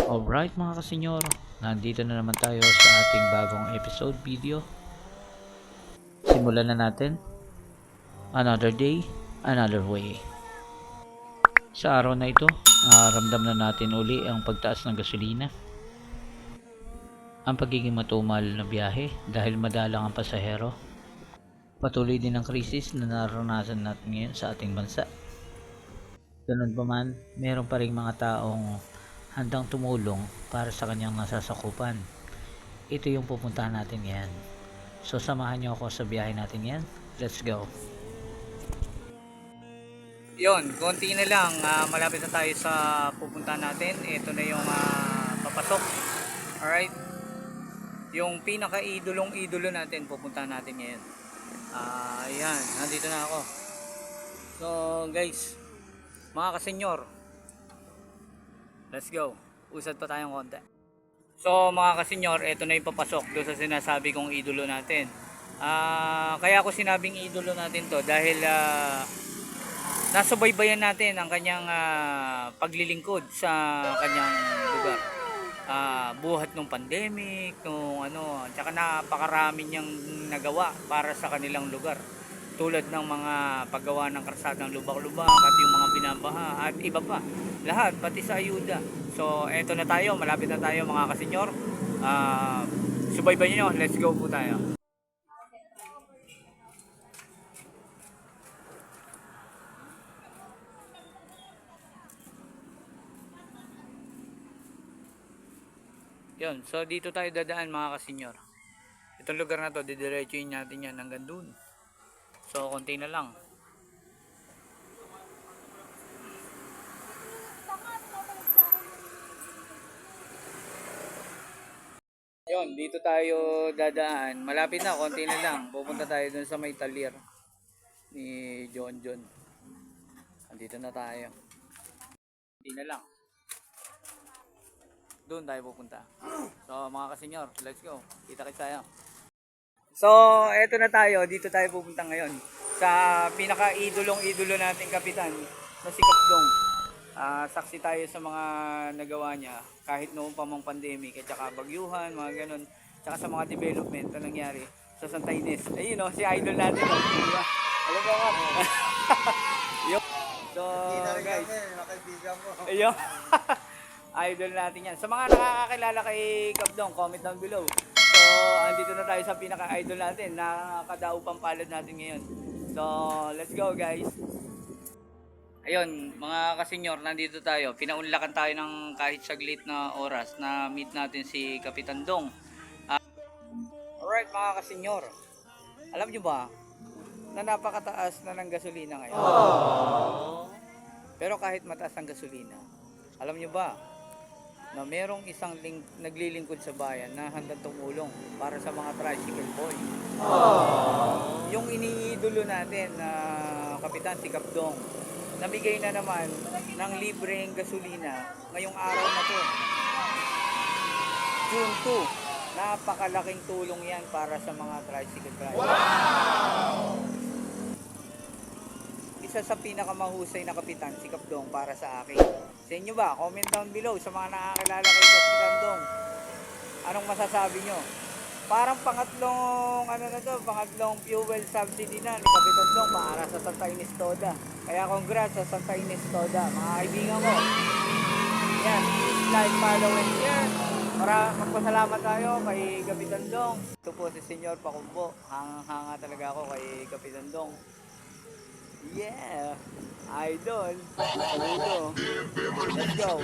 Alright mga kasenyor, nandito na naman tayo sa ating bagong episode video. Simulan na natin. Another day, another way. Sa araw na ito, ramdam na natin uli ang pagtaas ng gasolina. Ang pagiging matumal na biyahe dahil madalang ang pasahero. Patuloy din ang krisis na naranasan natin ngayon sa ating bansa. Ganun pa man, meron pa ring mga taong handang tumulong para sa kanyang nasasakupan. Ito yung pupuntahan natin yan. So samahan nyo ako sa biyahe natin yan. Let's go. Yon, konti na lang, malapit na tayo sa pupuntahan natin. Ito na yung papasok. Alright. Yung pinaka-idolong-idolo natin, pupuntahan natin ngayon. Ayan, nandito na ako. So guys, mga kasenyor, let's go. Usad pa tayong konti. So mga kasenyor, ito na yung papasok doon sa sinasabi kong idolo natin. Kaya ako sinabing idolo natin to dahil nasubaybayan natin ang kanyang paglilingkod sa kanyang lugar. Buhat ng pandemic, tsaka napakarami niyang nagawa para sa kanilang lugar. Tulad ng mga paggawa ng kalsadang lubak-lubak at yung mga binabaha at iba pa. Lahat, pati sa ayuda. So, eto na tayo. Malapit na tayo mga kasenyor. Subaybayan nyo. Let's go po tayo. Yun. So, dito tayo dadaan mga kasenyor. Itong lugar na to, didiretsuin natin yan hanggang dun. So, konti na lang. Yun, dito tayo dadaan. Malapit na, konti na lang. Pupunta tayo dun sa may talyer ni John. Andito na tayo. Konti na lang. Doon tayo pupunta. So, mga kasenyor, let's go. Kita-kits tayo. So, eto na tayo. Dito tayo pupunta ngayon. Sa pinaka-idolong-idolo nating kapitan na si Kapdong. Saksi tayo sa mga nagawa niya kahit noong pa mang pandemic at saka bagyuhan, mga ganun. Tsaka sa mga development na nangyari sa Santa Ines. Ayun o, si idol natin o. Diba? Alam mo ka? So, guys. Ayun. Idol natin yan. Sa mga nakakakilala kay Kapdong, comment down below. So, andito na tayo sa pinaka-idol natin. Nakakadao pang palad natin ngayon. So, let's go guys. Ayun, mga kasenyor, nandito tayo. Pinaunlakan tayo ng kahit saglit na oras na meet natin si Kapitan Dong. Alright mga kasenyor, alam nyo ba na napakataas na ng gasolina ngayon? Pero kahit mataas ang gasolina, alam nyo ba na merong isang naglilingkod sa bayan na handang tumulong para sa mga tricycle boy? Yung iniidolo natin na Kapitan si Kapdong, namigay na naman ng libreng gasolina ngayong araw na to, June 2. Napakalaking tulong yan para sa mga tricycle drivers. Wow! Isa sa pinakamahusay na kapitan si Kapdong para sa akin. Sa inyo ba? Comment down below sa mga nakakilala kay Kapitan Dong. Anong masasabi nyo? Parang pangatlong pangatlong fuel subsidy na ni Kapitan Dong para sa Santa Ines Toda. Kaya congrats sa Santa Ines Toda, mga kaibigan ko. Yan, like, follow and share. Para magpasalamat tayo kay Kapitan Dong. Ito po si Senyor Pakumbo. Hanga talaga ako kay Kapitan Dong. Yeah, idol. Let's go.